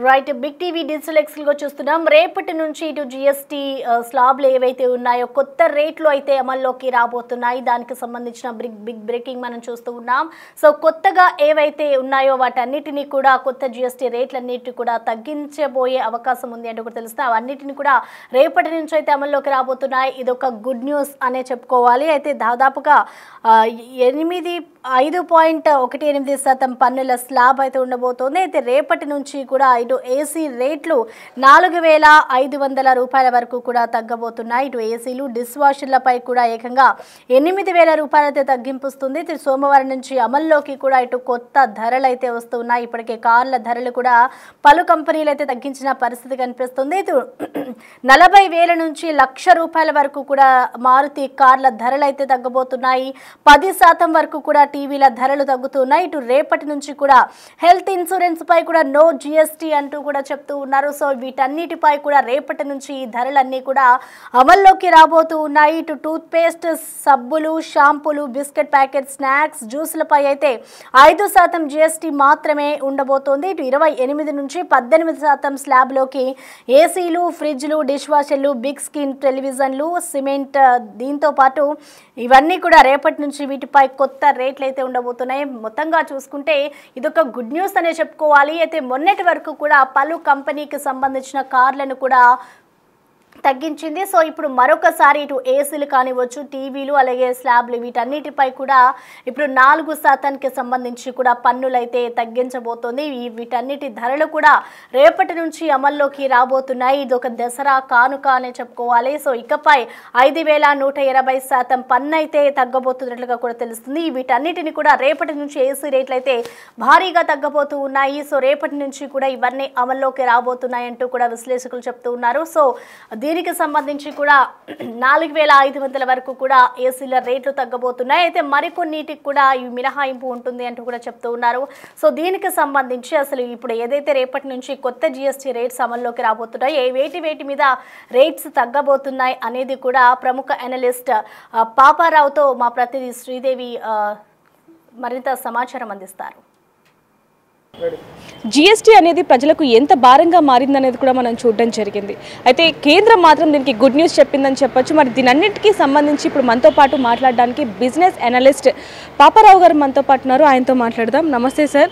Right big TV digital exclusive గా చూస్తున్నాం. రేపటి నుంచి ఇటు జిఎస్టీ స్లాబ్లు ఏవైతే ఉన్నాయో కొత్త రేట్లు అయితే అమల్లోకి రాబోతున్నాయి. దానికి సంబంధించిన బిగ్ బ్రేకింగ్ మనం చూస్తూ ఉన్నాం. సో కొత్తగా ఏవైతే ఉన్నాయో వాటన్నిటిని కూడా కొత్త జిఎస్టీ రేట్లన్నిటి కూడా తగ్గించబోయే అవకాశం ఉంది అంటే కూడా తెలుస్తుంది. అవన్నిటిని కూడా రేపటి నుంచి అయితే అమల్లోకి రాబోతున్నాయి. ఇది ఒక గుడ్ న్యూస్ అనే చెప్పుకోవాలి. అయితే దాదాపుగా 5.18% పన్నుల స్లాబ్ అయితే ఉండబోతోంది. అయితే రేపటి నుంచి కూడా ఇటు ఏసీ రేట్లు 4,500 రూపాయల వరకు కూడా తగ్గబోతున్నాయి. ఇటు ఏసీలు డిష్ వాషర్లపై కూడా ఏకంగా 8,000 రూపాయలైతే తగ్గింపుస్తుంది. ఇటు సోమవారం నుంచి అమల్లోకి కూడా ఇటు కొత్త ధరలు అయితే వస్తున్నాయి. ఇప్పటికే కార్ల ధరలు కూడా పలు కంపెనీలు అయితే తగ్గించిన పరిస్థితి కనిపిస్తుంది. ఇటు 40,000 నుంచి 1,00,000 రూపాయల వరకు కూడా మారుతి కార్ల ధరలు అయితే తగ్గబోతున్నాయి. 10% వరకు కూడా టీవీల ధరలు తగ్గుతున్నాయి. ఇటు రేపటి నుంచి కూడా హెల్త్ ఇన్సూరెన్స్ పై కూడా నో జిఎస్టీ అంటూ కూడా చెప్తూ ఉన్నారు. సో వీటన్నిటిపై కూడా రేపటి నుంచి ఈ ధరలన్నీ కూడా అమల్లోకి రాబోతూ ఉన్నాయి. ఇటు టూత్ పేస్ట్, సబ్బులు, షాంపూలు, బిస్కెట్ ప్యాకెట్, స్నాక్స్, జ్యూస్లపై అయితే 5% జిఎస్టీ మాత్రమే ఉండబోతోంది. ఇటు 28 నుంచి 18% స్లాబ్లోకి ఏసీలు, ఫ్రిడ్జ్లు, డిష్ వాషర్లు, బిగ్ స్క్రీన్ టెలివిజన్లు, సిమెంట్, దీంతో పాటు ఇవన్నీ కూడా రేపటి నుంచి వీటిపై కొత్త రేట్లు అయితే ఉండబోతున్నాయి. మొత్తంగా చూసుకుంటే ఇదొక గుడ్ న్యూస్ అనే చెప్పుకోవాలి. అయితే మొన్నటి వరకు కూడా పలు కంపెనీకి సంబంధించిన కార్లను కూడా తగ్గించింది. సో ఇప్పుడు మరొకసారి ఇటు ఏసీలు కానివచ్చు, టీవీలు, అలాగే స్లాబ్లు, వీటన్నిటిపై కూడా ఇప్పుడు 4% సంబంధించి కూడా పన్నులు అయితే తగ్గించబోతోంది. వీటన్నిటి ధరలు కూడా రేపటి నుంచి అమల్లోకి రాబోతున్నాయి. ఇది ఒక దసరా కానుక అనే చెప్పుకోవాలి. సో ఇకపై 5,120% పన్ను అయితే తగ్గబోతున్నట్లుగా కూడా తెలుస్తుంది. వీటన్నిటిని కూడా రేపటి నుంచి ఏసీ రేట్లు అయితే భారీగా తగ్గబోతూ ఉన్నాయి. సో రేపటి నుంచి కూడా ఇవన్నీ అమల్లోకి రాబోతున్నాయి అంటూ కూడా విశ్లేషకులు చెప్తూ ఉన్నారు. సో దీనికి సంబంధించి కూడా 4,500 వరకు కూడా ఏసీల రేట్లు తగ్గబోతున్నాయి. అయితే మరికొన్నిటికి కూడా ఈ మినహాయింపు ఉంటుంది అంటూ కూడా చెప్తూ ఉన్నారు. సో దీనికి సంబంధించి అసలు ఇప్పుడు ఏదైతే రేపటి నుంచి కొత్త జిఎస్టీ రేట్స్ అమల్లోకి రాబోతున్నాయి, వేటి మీద రేట్స్ తగ్గబోతున్నాయి అనేది కూడా ప్రముఖ అనలిస్ట్ పాపారావుతో మా ప్రతినిధి శ్రీదేవి మరింత సమాచారం అందిస్తారు. జిఎస్టీ అనేది ప్రజలకు ఎంత భారంగా మారిందనేది కూడా మనం చూడడం జరిగింది. అయితే కేంద్రం మాత్రం దీనికి గుడ్ న్యూస్ చెప్పిందని చెప్పొచ్చు. మరి దీనన్నిటికీ సంబంధించి ఇప్పుడు మనతో పాటు మాట్లాడడానికి బిజినెస్ అనలిస్ట్ పాపారావు గారు మనతో పాటు ఉన్నారు. ఆయనతో మాట్లాడదాం. నమస్తే సార్.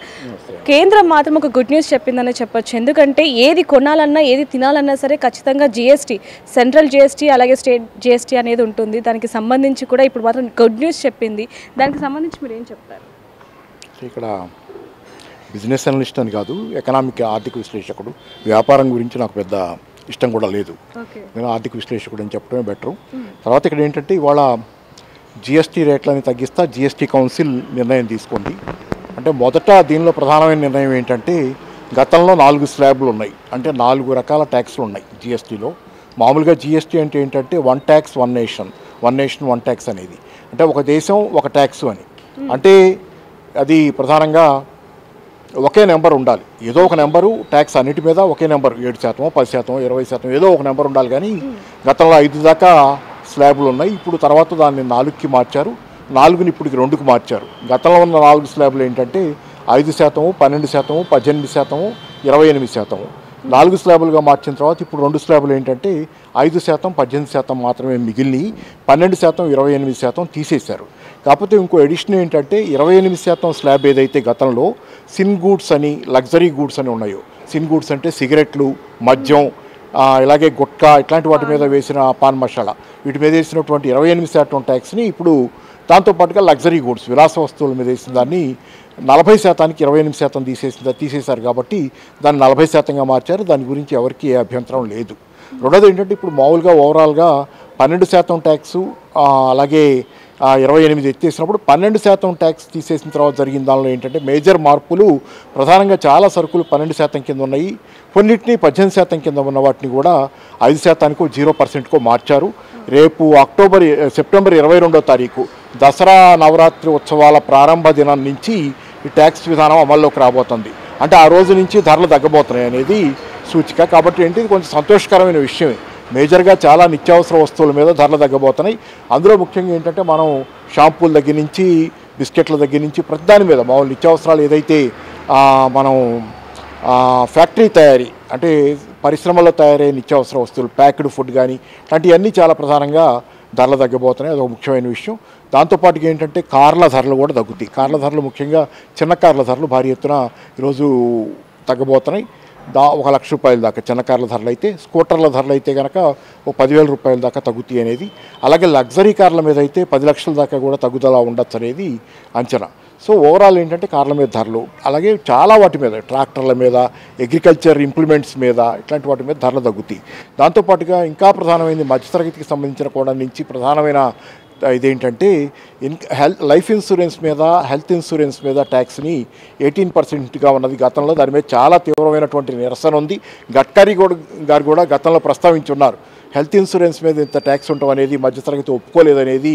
కేంద్రం మాత్రం ఒక గుడ్ న్యూస్ చెప్పిందనే చెప్పొచ్చు. ఎందుకంటే ఏది కొనాలన్నా ఏది తినాలన్నా సరే ఖచ్చితంగా జిఎస్టీ, సెంట్రల్ జిఎస్టీ అలాగే స్టేట్ జిఎస్టీ అనేది ఉంటుంది. దానికి సంబంధించి కూడా ఇప్పుడు మాత్రం గుడ్ న్యూస్ చెప్పింది. దానికి సంబంధించి మీరు ఏం చెప్తారు? ఇక్కడ బిజినెస్ అనలిస్ట్ అని కాదు, ఎకనామిక్ ఆర్థిక విశ్లేషకుడు. వ్యాపారం గురించి నాకు పెద్ద ఇష్టం కూడా లేదు. నేను ఆర్థిక విశ్లేషకుడు అని చెప్పడమే బెటరు. తర్వాత ఇక్కడ ఏంటంటే ఇవాళ జిఎస్టీ రేట్లని తగ్గిస్తా జిఎస్టీ కౌన్సిల్ నిర్ణయం తీసుకుంది. అంటే మొదట దీనిలో ప్రధానమైన నిర్ణయం ఏంటంటే గతంలో 4 స్లాబ్లు ఉన్నాయి. అంటే 4 రకాల ట్యాక్స్లు ఉన్నాయి జిఎస్టీలో. మామూలుగా జిఎస్టీ అంటే ఏంటంటే 1 ట్యాక్స్ 1 నేషన్, 1 నేషన్ 1 ట్యాక్స్ అనేది. అంటే ఒక దేశం ఒక ట్యాక్స్ అని. అంటే అది ప్రధానంగా ఒకే నెంబర్ ఉండాలి. ఏదో ఒక నెంబరు ట్యాక్స్ అన్నిటి మీద ఒకే నెంబర్ 7%, 10%, 20% ఏదో ఒక నెంబర్ ఉండాలి. కానీ గతంలో 5 దాకా స్లాబులు ఉన్నాయి. ఇప్పుడు తర్వాత దాన్ని 4కి మార్చారు. 4ని ఇప్పుడు 2కి మార్చారు. గతంలో ఉన్న 4 స్లాబులు ఏంటంటే 5%, 12%, 18%, 28%. 4 స్లాబులుగా మార్చిన తర్వాత ఇప్పుడు 2 స్లాబులు ఏంటంటే 5%, 18% మాత్రమే మిగిలిని 12%, 28% తీసేశారు. కాకపోతే ఇంకో ఎడిషన్ ఏంటంటే 28% స్లాబ్ ఏదైతే గతంలో సిన్ గూడ్స్ అని, లగ్జరీ గూడ్స్ అని ఉన్నాయో, సిన్ గూడ్స్ అంటే సిగరెట్లు, మద్యం, ఇలాగే గుట్కా, ఇట్లాంటి వాటి మీద వేసిన పాన్ మసాలా, వీటి మీద వేసినటువంటి 28% ట్యాక్స్ని ఇప్పుడు దాంతోపాటుగా లగ్జరీ గూడ్స్, విలాస వస్తువుల మీద వేసిన దాన్ని 40%కి 28% తీసేశారు. కాబట్టి దాన్ని 40%గా మార్చారు. దాని గురించి ఎవరికి ఏ అభ్యంతరం లేదు. రెండోది ఏంటంటే ఇప్పుడు మామూలుగా ఓవరాల్గా 12% ట్యాక్సు, అలాగే 28 ఎత్తేసినప్పుడు 12% ట్యాక్స్ తీసేసిన తర్వాత జరిగిన దానిలో ఏంటంటే మేజర్ మార్పులు ప్రధానంగా చాలా సరుకులు 12% కింద ఉన్నాయి. కొన్నిటిని 18% కింద ఉన్న వాటిని కూడా 5%కో 0%కో మార్చారు. రేపు సెప్టెంబర్ 22వ తారీఖు దసరా నవరాత్రి ఉత్సవాల ప్రారంభ దినం నుంచి ఈ ట్యాక్స్ విధానం అమల్లోకి రాబోతుంది. అంటే ఆ రోజు నుంచి ధరలు తగ్గబోతున్నాయి అనేది సూచిక. కాబట్టి ఏంటి కొంచెం సంతోషకరమైన విషయమే. మేజర్గా చాలా నిత్యావసర వస్తువుల మీద ధరలు తగ్గబోతున్నాయి. అందులో ముఖ్యంగా ఏంటంటే మనం షాంపూల దగ్గర నుంచి, బిస్కెట్ల దగ్గర నుంచి ప్రతి దాని మీద మామూలు నిత్యావసరాలు ఏదైతే మనం ఫ్యాక్టరీ తయారీ అంటే పరిశ్రమల్లో తయారయ్యే నిత్యావసర వస్తువులు, ప్యాక్డ్ ఫుడ్ కానీ ఇలాంటివన్నీ చాలా ప్రధానంగా ధరలు తగ్గిపోతున్నాయి. అదొక ముఖ్యమైన విషయం. దాంతోపాటుగా ఏంటంటే కార్ల ధరలు కూడా తగ్గుతాయి. కార్ల ధరలు ముఖ్యంగా చిన్న కార్ల ధరలు భారీ ఎత్తున ఈరోజు తగ్గబోతున్నాయి. 1,00,000 రూపాయల దాకా చిన్న కార్ల ధరలు అయితే, స్కూటర్ల ధరలు అయితే కనుక 10,000 రూపాయల దాకా తగ్గుతాయి అనేది. అలాగే లగ్జరీ కార్ల మీద అయితే 10 లక్షల దాకా కూడా తగ్గుదల ఉండొచ్చు అనేది అంచనా. సో ఓవరాల్ ఏంటంటే కార్ల మీద ధరలు, అలాగే చాలా వాటి మీద ట్రాక్టర్ల మీద, అగ్రికల్చర్ ఇంప్లిమెంట్స్ మీద, ఇట్లాంటి వాటి మీద ధరలు తగ్గుతాయి. దాంతోపాటుగా ఇంకా ప్రధానమైనది మధ్యతరగతికి సంబంధించిన కూడా నుంచి ప్రధానమైన ఇదేంటంటే లైఫ్ ఇన్సూరెన్స్ మీద, హెల్త్ ఇన్సూరెన్స్ మీద ట్యాక్స్ని 18%గా ఉన్నది గతంలో. దాని మీద చాలా తీవ్రమైనటువంటి నిరసన ఉంది. గడ్కరీ గారు కూడా గతంలో ప్రస్తావించున్నారు. హెల్త్ ఇన్సూరెన్స్ మీద ఇంత ట్యాక్స్ ఉండటం అనేది మధ్యతరగతి ఒప్పుకోలేదనేది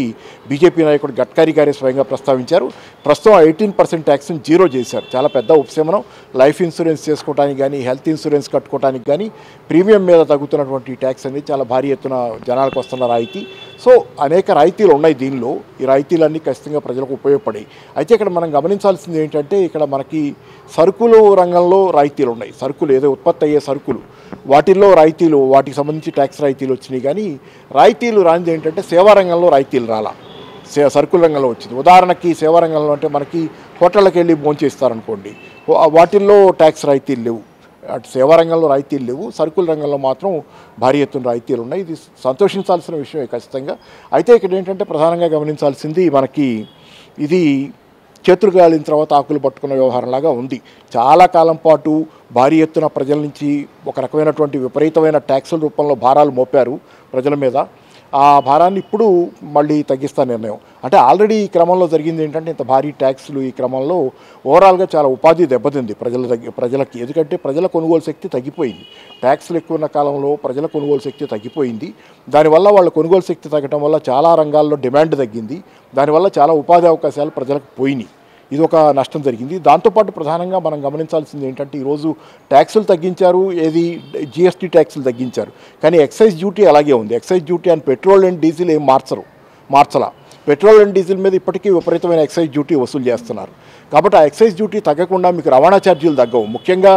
బీజేపీ నాయకుడు గడ్కరీ గారే స్వయంగా ప్రస్తావించారు. ప్రస్తుతం 18% ట్యాక్స్ని జీరో చేశారు. చాలా పెద్ద ఉపశమనం. లైఫ్ ఇన్సూరెన్స్ చేసుకోవడానికి కానీ, హెల్త్ ఇన్సూరెన్స్ కట్టుకోవడానికి కానీ ప్రీమియం మీద తగ్గుతున్నటువంటి ట్యాక్స్ అనేది చాలా భారీ ఎత్తున జనాలకు వస్తున్న రాయితీ. సో అనేక రాయితీలు ఉన్నాయి దీనిలో. ఈ రాయితీలన్నీ ఖచ్చితంగా ప్రజలకు ఉపయోగపడాయి. అయితే ఇక్కడ మనం గమనించాల్సింది ఏంటంటే ఇక్కడ మనకి సరుకులు రంగంలో రాయితీలు ఉన్నాయి. సరుకులు ఏదో ఉత్పత్తి అయ్యే సరుకులు వాటిల్లో రాయితీలు, వాటికి సంబంధించి ట్యాక్స్ రాయితీలు వచ్చినాయి. కానీ రాయితీలు రానిది ఏంటంటే సేవా రంగంలో రాయితీలు రాలా, సరుకుల రంగంలో వచ్చింది. ఉదాహరణకి సేవా రంగంలో అంటే మనకి హోటళ్ళకి వెళ్ళి భోంచేస్తారనుకోండి, వాటిల్లో ట్యాక్స్ రాయితీలు లేవు. అటు సేవా రంగంలో రాయితీలు లేవు, సరుకుల రంగంలో మాత్రం భారీ ఎత్తున రాయితీలు ఉన్నాయి. ఇది సంతోషించాల్సిన విషయమే ఖచ్చితంగా. అయితే ఇక్కడ ఏంటంటే ప్రధానంగా గమనించాల్సింది మనకి ఇది చేతులు గాలిన తర్వాత ఆకులు పట్టుకున్న వ్యవహారంలాగా ఉంది. చాలా కాలం పాటు భారీ ఎత్తున ప్రజల నుంచి ఒక రకమైనటువంటి విపరీతమైన ట్యాక్సుల రూపంలో భారాలు మోపారు ప్రజల మీద. ఆ భారాన్ని ఇప్పుడు మళ్ళీ తగ్గిస్తా నిర్ణయం. అంటే ఆల్రెడీ ఈ క్రమంలో జరిగింది ఏంటంటే ఇంత భారీ ట్యాక్సులు ఈ క్రమంలో ఓవరాల్గా చాలా ఉపాధి దెబ్బతింది ప్రజలకి. ఎందుకంటే ప్రజల కొనుగోలు శక్తి తగ్గిపోయింది. ట్యాక్సులు ఎక్కువ ఉన్న కాలంలో ప్రజల కొనుగోలు శక్తి తగ్గిపోయింది. దానివల్ల వాళ్ళ కొనుగోలు శక్తి తగ్గడం వల్ల చాలా రంగాల్లో డిమాండ్ తగ్గింది. దానివల్ల చాలా ఉపాధి అవకాశాలు ప్రజలకు పోయినాయి. ఇది ఒక నష్టం జరిగింది. దాంతోపాటు ప్రధానంగా మనం గమనించాల్సింది ఏంటంటే ఈరోజు ట్యాక్సులు తగ్గించారు, ఏది జిఎస్టీ ట్యాక్సులు తగ్గించారు, కానీ ఎక్సైజ్ డ్యూటీ అలాగే ఉంది. Excise duty and petrol and diesel ఏం మార్చలా. పెట్రోల్ అండ్ డీజిల్ మీద ఇప్పటికీ విపరీతమైన ఎక్సైజ్ డ్యూటీ వసూలు చేస్తున్నారు. కాబట్టి ఆ ఎక్సైజ్ డ్యూటీ తగ్గకుండా మీకు రవాణా ఛార్జీలు తగ్గవు. ముఖ్యంగా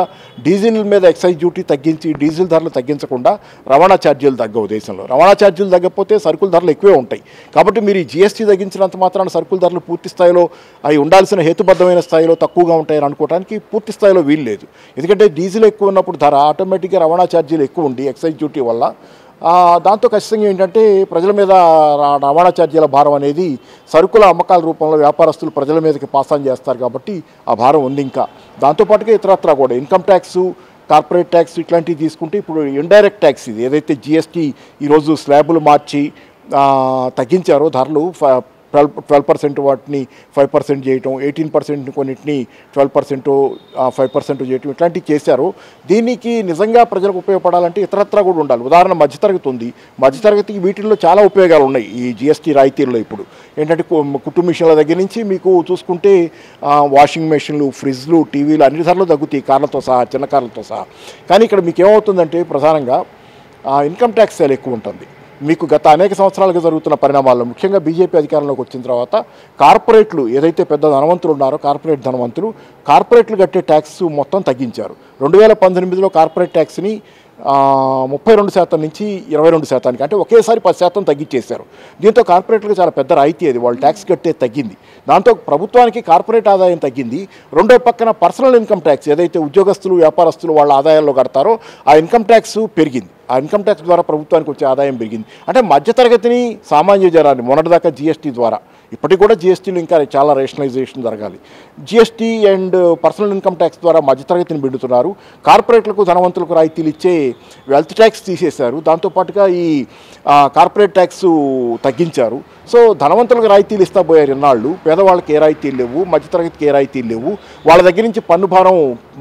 డీజిల్ మీద ఎక్సైజ్ డ్యూటీ తగ్గించి డీజిల్ ధరలు తగ్గించకుండా రవాణా ఛార్జీలు తగ్గవు దేశంలో. రవాణా ఛార్జీలు తగ్గకపోతే సరుకుల ధరలు ఎక్కువే ఉంటాయి. కాబట్టి మీరు ఈ జీఎస్టీ తగ్గించినంత మాత్రాన సరుకుల ధరలు పూర్తి స్థాయిలో అవి ఉండాల్సిన హేతుబద్ధమైన స్థాయిలో తక్కువగా ఉంటాయని అనుకోవడానికి పూర్తి స్థాయిలో వీలు లేదు. ఎందుకంటే డీజిల్ ఎక్కువ ఉన్నప్పుడు ధర ఆటోమేటిక్గా రవాణా ఛార్జీలు ఎక్కువ ఉండి ఎక్సైజ్ డ్యూటీ వల్ల దాంతో ఖచ్చితంగా ఏంటంటే ప్రజల మీద రవాణా ఛార్జీల భారం అనేది సరుకుల అమ్మకాల రూపంలో వ్యాపారస్తులు ప్రజల మీదకి పాస్ ఆన్ చేస్తారు. కాబట్టి ఆ భారం ఉంది. ఇంకా దాంతోపాటుగా ఇతరత్రా కూడా ఇన్కమ్ ట్యాక్సు, కార్పొరేట్ ట్యాక్స్ ఇట్లాంటివి తీసుకుంటే ఇప్పుడు ఇండైరెక్ట్ ట్యాక్స్ ఇది ఏదైతే జీఎస్టీ ఈరోజు స్లాబులు మార్చి తగ్గించారో ధరలు 12% వాటిని 5% చేయటం, 18% కొన్నిటిని 12% 5% చేయటం ఇట్లాంటివి చేశారు. దీనికి నిజంగా ప్రజలకు ఉపయోగపడాలంటే ఇతరత్రా కూడా ఉండాలి. ఉదాహరణ మధ్యతరగతి ఉంది. మధ్యతరగతికి వీటిల్లో చాలా ఉపయోగాలు ఉన్నాయి ఈ జీఎస్టీ రాయితీల్లో. ఇప్పుడు ఏంటంటే కుటుంబ మిషన్ల దగ్గర నుంచి మీకు చూసుకుంటే వాషింగ్ మెషిన్లు, ఫ్రిడ్జ్లు, టీవీలు అన్ని ధరలు తగ్గుతాయి కార్లతో సహా, చిన్న కార్లతో సహా. కానీ ఇక్కడ మీకు ఏమవుతుందంటే ప్రధానంగా ఇన్కమ్ ట్యాక్స్ చాలా ఎక్కువ ఉంటుంది. మీకు గత అనేక సంవత్సరాలుగా జరుగుతున్న పరిణామాల్లో ముఖ్యంగా బీజేపీ అధికారంలోకి వచ్చిన తర్వాత కార్పొరేట్లు ఏదైతే పెద్ద ధనవంతులు ఉన్నారో కార్పొరేట్లు కట్టే ట్యాక్స్ మొత్తం తగ్గించారు. 2018లో కార్పొరేట్ ట్యాక్స్ని 32% నుంచి 22%, అంటే ఒకేసారి 10% తగ్గించేశారు. దీంతో కార్పొరేట్లకు చాలా పెద్ద రాయితీ అది, వాళ్ళు ట్యాక్స్ కట్టే తగ్గింది. దాంతో ప్రభుత్వానికి కార్పొరేట్ ఆదాయం తగ్గింది. రెండో పక్కన పర్సనల్ ఇన్కమ్ ట్యాక్స్ ఏదైతే ఉద్యోగస్తులు, వ్యాపారస్తులు వాళ్ళ ఆదాయాల్లో కడతారో ఆ ఇన్కమ్ ట్యాక్స్ పెరిగింది. ఆ ఇన్కమ్ ట్యాక్స్ ద్వారా ప్రభుత్వానికి వచ్చే ఆదాయం పెరిగింది. అంటే మధ్యతరగతిని, సామాన్య జనాన్ని మొన్నటిదాకా జీఎస్టీ ద్వారా, ఇప్పటికి కూడా జీఎస్టీలు ఇంకా చాలా రేషనలైజేషన్ జరగాలి. GST and personal income tax ద్వారా మధ్యతరగతిని బిడ్డుతున్నారు. కార్పొరేట్లకు, ధనవంతులకు రాయితీలు ఇచ్చే వెల్త్ ట్యాక్స్ తీసేశారు. దాంతోపాటుగా ఈ కార్పొరేట్ ట్యాక్స్ తగ్గించారు. సో ధనవంతులకు రాయితీలు ఇస్తా పోయారు ఇన్నాళ్ళు. పేదవాళ్ళకి ఏ రాయితీలు లేవు, మధ్యతరగతికి ఏ రాయితీలు లేవు. వాళ్ళ దగ్గర నుంచి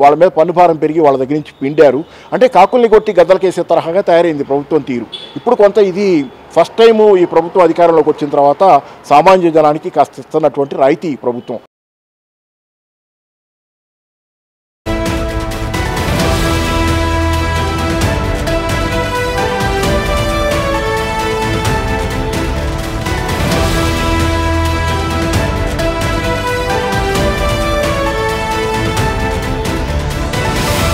వాళ్ళ మీద పన్ను భారం పెరిగి వాళ్ళ దగ్గర నుంచి పిండారు. అంటే కాకుల్ని కొట్టి గద్దలకేసే తరహాగా తయారైంది ప్రభుత్వం తీరు. ఇప్పుడు కొంత ఇది ఫస్ట్ టైము ఈ ప్రభుత్వం అధికారంలోకి వచ్చిన తర్వాత సామాన్య జనానికి కాస్త ఇస్తున్నటువంటి రాయితీ ప్రభుత్వం.